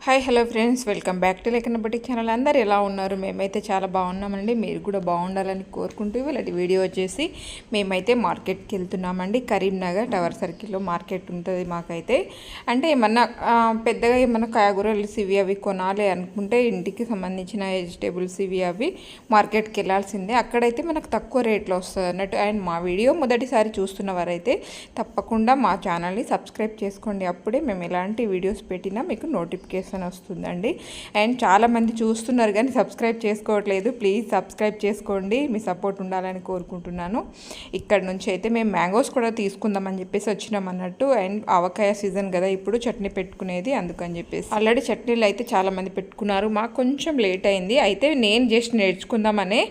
Hi hello friends, welcome back to లేఖన బట్టి channel. అందరు ఎలా ఉన్నారు? మేమైతే చాలా బాగున్నామండి. మీరు కూడా బాగుండాలని కోరుకుంటూ ఇలాంటి వీడియో వచ్చేసి మేమైతే మార్కెట్కి వెళ్తున్నామండి. కరీంనగర్ టవర్ సర్కిల్లో మార్కెట్ ఉంటుంది మాకైతే. అంటే ఏమన్నా పెద్దగా ఏమన్నా కాయగూరలు ఇవి అవి కొనాలి అనుకుంటే ఇంటికి సంబంధించిన వెజిటేబుల్స్ ఇవి అవి మార్కెట్కి వెళ్ళాల్సిందే. అక్కడైతే మనకు తక్కువ రేట్లో వస్తుంది అన్నట్టు. అండ్ మా వీడియో మొదటిసారి చూస్తున్న వారైతే తప్పకుండా మా ఛానల్ని సబ్స్క్రైబ్ చేసుకోండి. అప్పుడే మేము ఎలాంటి వీడియోస్ పెట్టినా మీకు నోటిఫికేషన్ వస్తుందండి. అండ్ చాలామంది చూస్తున్నారు కానీ సబ్స్క్రైబ్ చేసుకోవట్లేదు. ప్లీజ్ సబ్స్క్రైబ్ చేసుకోండి, మీ సపోర్ట్ ఉండాలని కోరుకుంటున్నాను. ఇక్కడ నుంచి అయితే మేము మ్యాంగోస్ కూడా తీసుకుందామని చెప్పేసి వచ్చినాం అన్నట్టు. అండ్ ఆవకాయ సీజన్ కదా ఇప్పుడు చట్నీ పెట్టుకునేది, అందుకని చెప్పేసి ఆల్రెడీ చట్నీలు అయితే చాలామంది పెట్టుకున్నారు. మాకు కొంచెం లేట్ అయింది. అయితే నేను జస్ట్ నేర్చుకుందామనే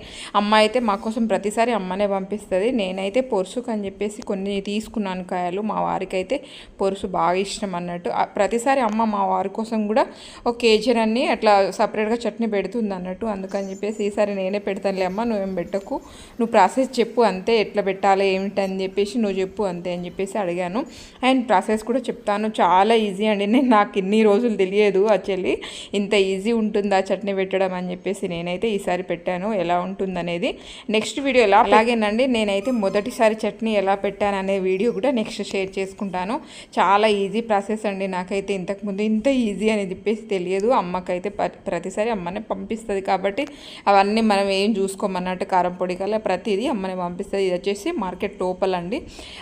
అమ్మ అయితే మా కోసం ప్రతిసారి అమ్మనే పంపిస్తుంది. నేనైతే పొరుసుకు అని చెప్పేసి కొన్ని తీసుకున్నాను కాయలు. మా వారికి అయితే పొరుసు బాగా ఇష్టం అన్నట్టు. ప్రతిసారి అమ్మ మా వారి కోసం కూడా ఒక కేజీనన్నీ అట్లా సపరేట్గా చట్నీ పెడుతుంది అన్నట్టు. అందుకని చెప్పేసి ఈసారి నేనే పెడతానులే అమ్మ, నువ్వేం పెట్టకు, నువ్వు ప్రాసెస్ చెప్పు అంతే, ఎట్లా పెట్టాలి ఏమిటని చెప్పేసి నువ్వు చెప్పు అంతే అని చెప్పేసి అడిగాను. అండ్ ప్రాసెస్ కూడా చెప్తాను. చాలా ఈజీ అండి. నాకు ఇన్ని రోజులు తెలియదు యాక్చువల్లీ ఇంత ఈజీ ఉంటుందా చట్నీ పెట్టడం అని చెప్పేసి. నేనైతే ఈసారి పెట్టాను, ఎలా ఉంటుందనేది నెక్స్ట్ వీడియో ఎలా. అలాగేనండి, నేనైతే మొదటిసారి చట్నీ ఎలా పెట్టాను అనే వీడియో కూడా నెక్స్ట్ షేర్ చేసుకుంటాను. చాలా ఈజీ ప్రాసెస్ అండి. నాకైతే ఇంతకుముందు ఇంత ఈజీ అని చెప్పేసి తెలియదు. అమ్మకైతే ప్రతిసారి అమ్మనే పంపిస్తుంది కాబట్టి అవన్నీ మనం ఏం చూసుకోమన్నట్టు. కారం పొడి కల్లా ప్రతిదీ అమ్మనే పంపిస్తుంది. ఇది వచ్చేసి మార్కెట్ లోపల అండి.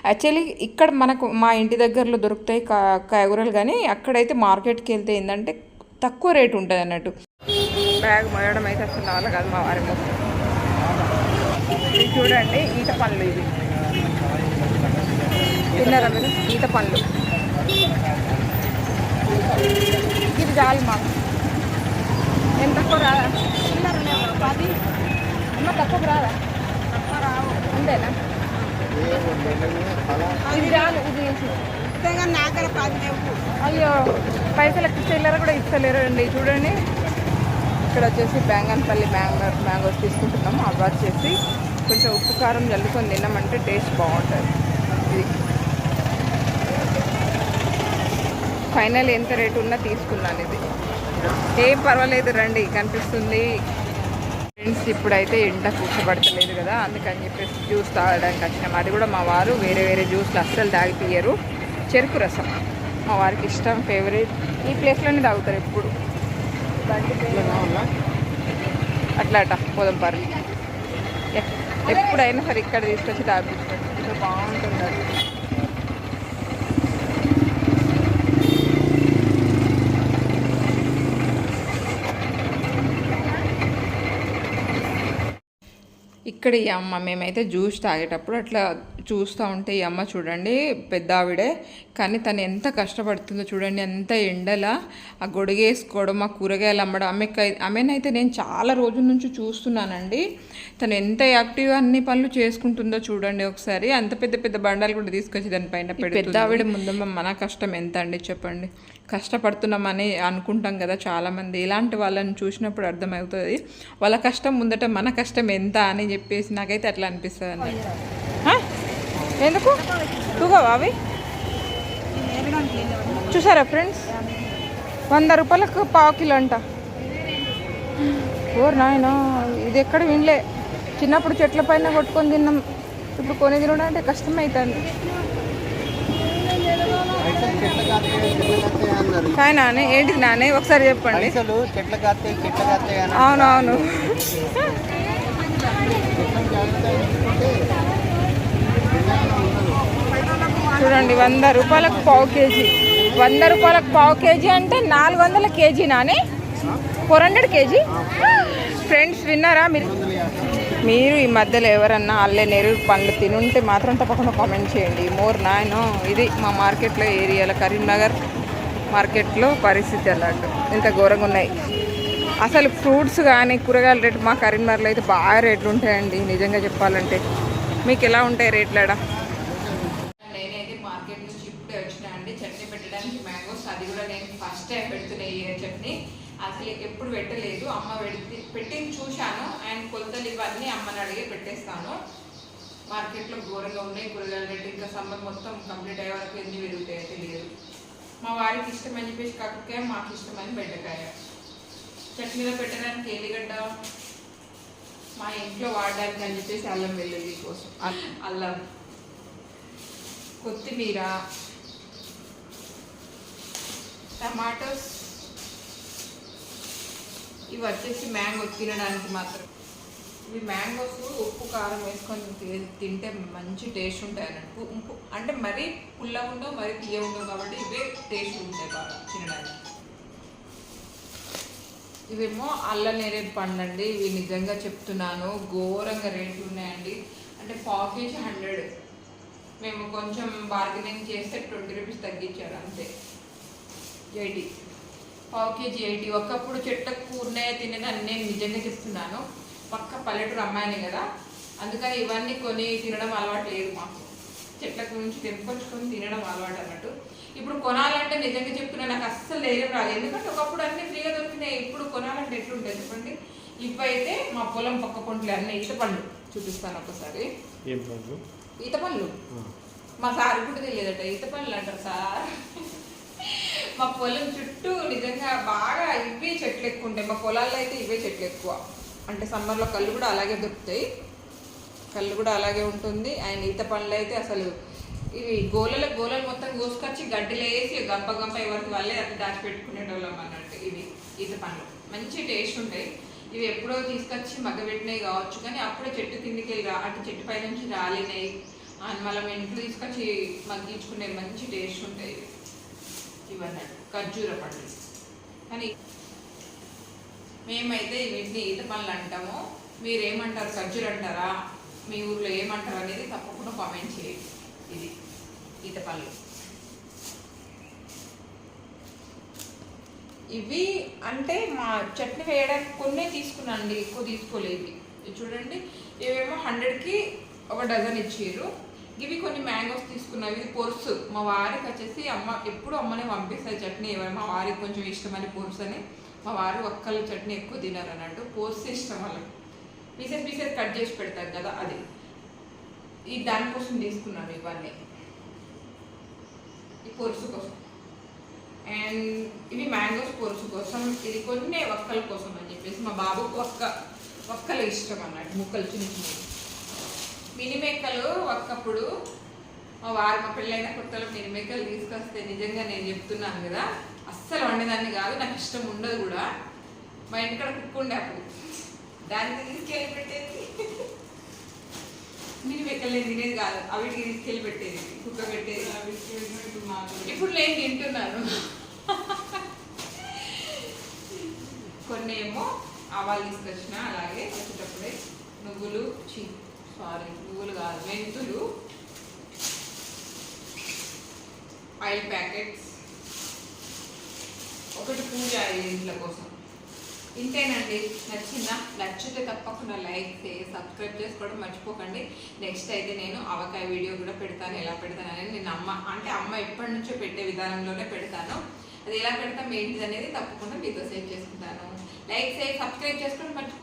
యాక్చువల్లీ ఇక్కడ మనకు మా ఇంటి దగ్గరలో దొరుకుతాయి కాయగూరలు, కానీ అక్కడైతే మార్కెట్కి వెళ్తే ఏంటంటే తక్కువ రేటు ఉంటుంది అన్నట్టు. బ్యాగ్ మోయడం అయితే అసలు నావల్ల కాదు మా వారి మొత్తం. ఇది చూడండి, ఈత పండ్లు. ఇవి తిన్నారా మీరు? ఈత పండ్లు ఇది చాలు మాకు. ఎంత తక్కువ రాదా? పది అమ్మ తక్కువ రాదా? అంతేనా? ఇది రాదు. ఇది అయ్యో, పైసలకి చిల్లర కూడా ఇస్తలేరు అండి. చూడండి, ఇక్కడ వచ్చేసి బెంగన్పల్లి మ్యాంగోస్ తీసుకుంటున్నాము. అవి వచ్చేసి కొంచెం ఉప్పు కారం జల్లుకొని తిన్నామంటే టేస్ట్ బాగుంటుంది. ఇది ఫైనల్ ఎంత రేటు ఉన్నా తీసుకున్నాను. ఇది ఏం పర్వాలేదు రండి, కనిపిస్తుంది. ఫ్రెండ్స్, ఇప్పుడైతే ఎండ కూర్చోబడతలేదు కదా, అందుకని చెప్పేసి జ్యూస్ తాగడానికి వచ్చినాం. అది కూడా మా వారు వేరే వేరే జ్యూస్లు అస్సలు తాగిపోయారు. చెరుకు రసం మా వారికి ఇష్టం, ఫేవరెట్. ఈ ప్లేస్లోనే తాగుతారు ఎప్పుడు. అట్లా పోదంపారు ఎప్పుడైనా సరే ఇక్కడ తీసుకొచ్చి తాగిపిస్తారు. ఇంకా బాగుంటుంది అది. ఇక్కడ ఈ అమ్మ మేమైతే జ్యూస్ తాగేటప్పుడు అట్లా చూస్తూ ఉంటే ఈ అమ్మ చూడండి, పెద్ద ఆవిడే కానీ తను ఎంత కష్టపడుతుందో చూడండి. ఎంత ఎండలా ఆ గొడుగేసుకోవడం, ఆ కూరగాయలు అమ్మడం. ఆమెనైతే నేను చాలా రోజుల నుంచి చూస్తున్నానండి. తను ఎంత యాక్టివ్గా అన్ని పనులు చేసుకుంటుందో చూడండి ఒకసారి. అంత పెద్ద పెద్ద బండాలు కూడా తీసుకొచ్చి దానిపైన పెద్ద ఆవిడ ముందమ్మ మన కష్టం ఎంత అండి చెప్పండి. కష్టపడుతున్నామని అనుకుంటాం కదా చాలామంది. ఇలాంటి వాళ్ళని చూసినప్పుడు అర్థమవుతుంది వాళ్ళ కష్టం ముందట మన కష్టం ఎంత అని చెప్పేసి. నాకైతే అట్లా అనిపిస్తుంది అండి. ఎందుకు టూగావా అవి? చూసారా ఫ్రెండ్స్, 100 రూపాయలకు పావు కిలో అంట. ఓర్ నాయన, ఇది ఎక్కడ వినలే. చిన్నప్పుడు చెట్ల పైన కొట్టుకొని తిన్నాం, ఇప్పుడు కొని తినడం అంటే కష్టమవుతుంది. కాయ నానే ఏంటిది నానే ఒకసారి చెప్పండి. అవునవును, చూడండి 100 రూపాయలకు పావు కేజీ. 100 రూపాయలకు పావు కేజీ అంటే 400 కేజీ నానే, 400 కేజీ. ఫ్రెండ్స్ విన్నారా మీరు ఈ మధ్యలో ఎవరన్నా అల్లే నెరుగు పండ్లు తినుంటే మాత్రం తప్పకుండా కామెంట్ చేయండి. మోర్ నాయన. ఇది మా మార్కెట్లో ఏరియాలో కరీంనగర్ మార్కెట్లో పరిస్థితి అలాంటి ఇంత ఘోరంగా ఉన్నాయి. అసలు ఫ్రూట్స్ కానీ కూరగాయల రేటు మా కరీంనగర్లో అయితే బాగా రేట్లు ఉంటాయండి నిజంగా చెప్పాలంటే. మీకు ఎలా ఉంటాయి రేట్లడా? నేనైతే మార్కెట్ నుంచి ఇప్పుడే వచ్చినా అండి చట్నీ పెట్టడానికి మ్యాంగోస్. అది కూడా నేను ఫస్ట్ టైం పెడుతున్నాయి ఈ చట్నీ. అసలు ఎప్పుడు పెట్టలేదు. అమ్మ పెట్టింది చూశాను. అండ్ కొలతలు ఇవన్నీ అమ్మని అడిగి పెట్టేస్తాను. మార్కెట్లో ఘోరంగా ఉన్నాయి కూరగాయల రేటు. ఇంకా సమ్మర్ మొత్తం కంప్లీట్ అయ్యే వరకు ఎన్ని పెరుగుతాయో తెలియదు. మా వారికి ఇష్టమని చెప్పేసి కాకరకాయ, మాకు ఇష్టమని బెండకాయ. చట్నీలో పెట్టడానికి ఎల్లిగడ్డ, మా ఇంట్లో వాడడానికి అని చెప్పేసి అల్లం వెల్లుల్లి కోసం అల్లం, కొత్తిమీర, టమాటోస్. ఇవి వచ్చేసి మ్యాంగో తినడానికి మాత్రం. ఇవి మ్యాంగోస్ ఉప్పు కారం వేసుకొని తింటే మంచి టేస్ట్ ఉంటాయి అన్నట్టు. ఉప్పు అంటే మరీ పుల్లగా ఉండవు, మరీ తీయ ఉండవు, కాబట్టి ఇవే టేస్ట్ ఉంటాయి బాగా తినడానికి. ఇవేమో అల్ల నేరేడు పండు అండి. ఇవి నిజంగా చెప్తున్నాను ఘోరంగా రేట్లు ఉన్నాయండి. అంటే పావు కేజీ 100. మేము కొంచెం బార్గెనింగ్ చేస్తే 20 రూపీస్ తగ్గించారు అంతే. 80, పావు కేజీ 80. ఒకప్పుడు చెట్లకు కూరనే తినేదాన్ని నేను నిజంగా చెప్తున్నాను. పక్క పల్లెటూరు అమ్మాయిని కదా, అందుకని ఇవన్నీ కొని తినడం అలవాటు లేదు మాకు. చెట్లకు నుంచి తెంపుకొచ్చుకొని తినడం అలవాటు అన్నట్టు. ఇప్పుడు కొనాలంటే నిజంగా చెప్తున్నా నాకు అస్సలు ధైర్యం రాదు. ఎందుకంటే ఒకప్పుడు అన్నీ ఫ్రీగా దొరికినాయి, ఇప్పుడు కొనాలంటే ఎట్లుంటుంది చెప్పండి. ఇవైతే మా పొలం పక్క పొంట్లు అన్నీ ఈత పళ్ళు చూపిస్తాను ఒకసారి. ఈత పళ్ళు మా సార్ కూడా తెలియదట, ఈత పళ్ళు అంటారు సార్. మా పొలం చుట్టూ నిజంగా బాగా ఇవే చెట్లు ఎక్కువ ఉంటాయి. మా పొలాల్లో అయితే ఇవే చెట్లు ఎక్కువ. అంటే సమ్మర్లో కళ్ళు కూడా అలాగే దొరుకుతాయి, కళ్ళు కూడా అలాగే ఉంటుంది. అండ్ ఈత పండ్లు అయితే అసలు ఇవి గోలలు మొత్తం కోసుకొచ్చి గడ్డిలో వేసి గంప ఎవరికి వాళ్ళే అట్లా దాచిపెట్టుకునేటోళ్ళం అన్నట్టు. ఇవి ఈత పండ్లు మంచి టేస్ట్ ఉంటాయి. ఇవి ఎప్పుడో తీసుకొచ్చి మగ్గబెట్టినవి కావచ్చు, కానీ అప్పుడే చెట్టు కిందికి వెళ్ళి అంటే చెట్టు పై నుంచి రాలినాయి అండ్ మళ్ళీ ఇంట్లో తీసుకొచ్చి మగ్గించుకునే మంచి టేస్ట్ ఉంటాయి ఇవన్నట్టు. ఖర్జూర పండ్లు. కానీ మేమైతే వీటిని ఈత పండ్లు అంటాము. మీరేమంటారు? ఖర్జూర అంటారా? మీ ఊర్లో ఏమంటారు అనేది తప్పకుండా కామెంట్ చేయండి. ఇది ఈత పళ్ళు. ఇవి అంటే మా చట్నీ వేయడానికి కొన్నే తీసుకున్నాండి, ఎక్కువ తీసుకోలేదు. ఇవి చూడండి, ఇవేమో 100కి 1 డజన్ ఇచ్చారు. ఇవి కొన్ని మ్యాంగోస్ తీసుకున్నావి. ఇది పొరుసు. మా వారికి వచ్చేసి ఎప్పుడు అమ్మనే పంపిస్తుంది చట్నీ. మా వారికి కొంచెం ఇష్టమని పొరుసు అని. మా వారు ఒక్కళ్ళు చట్నీ ఎక్కువ తినరు అన్నట్టు, పొరుసు ఇష్టం వాళ్ళకి. పీసెస్ కట్ చేసి పెడతారు కదా, అది. ఈ దానికోసం తీసుకున్నాను ఇవన్నీ, ఈ పొరుసు కోసం. అండ్ ఇవి మ్యాంగోస్ పొరుసు కోసం. ఇది కొన్ని ఒక్కల కోసం అని చెప్పేసి మా బాబుకు ఒక్కలు ఇష్టం అన్నట్టు, ముక్కలు చిన్న చిన్నవి. మినిమేకలు ఒక్కప్పుడు మా పెళ్ళైన కొత్తలో మినిమేకలు తీసుకొస్తే నిజంగా నేను చెప్తున్నాను కదా, అస్సలు వండేదాన్ని కాదు, నాకు ఇష్టం ఉండదు కూడా. మా ఇంటికాడ కుక్క ఉండే అప్పుడు, దానికి తీసుకెళ్ళి పెట్టేది. మినిమేకలు నేను తినేది కాదు, అవిటికి తీసుకెళ్ళి పెట్టేది, కుక్క పెట్టేది. ఇప్పుడు నేను తింటున్నాను. కొన్ని ఏమో ఆవాలు తీసుకొచ్చిన, అలాగే వచ్చేటప్పుడే నువ్వులు కాదు, మెంతులు, ఆయిల్ ప్యాకెట్స్, ఒకటి పూజ ఇంట్ల కోసం. ఇంతేనండి. నచ్చిందా? నచ్చితే తప్పకుండా లైక్ చేసి సబ్స్క్రైబ్ చేసుకోవడం మర్చిపోకండి. నెక్స్ట్ అయితే నేను ఆవకాయ వీడియో కూడా పెడతాను. ఎలా పెడతాను అనేది నేను అమ్మ ఎప్పటి నుంచో పెట్టే విధానంలోనే పెడతాను. అది ఎలా పెడతాం ఏంటిది అనేది తప్పకుండా మీతో షేర్ చేసుకుంటాను. లైక్ చేసి సబ్స్క్రైబ్ చేసుకోవడం మర్చిపోకండి.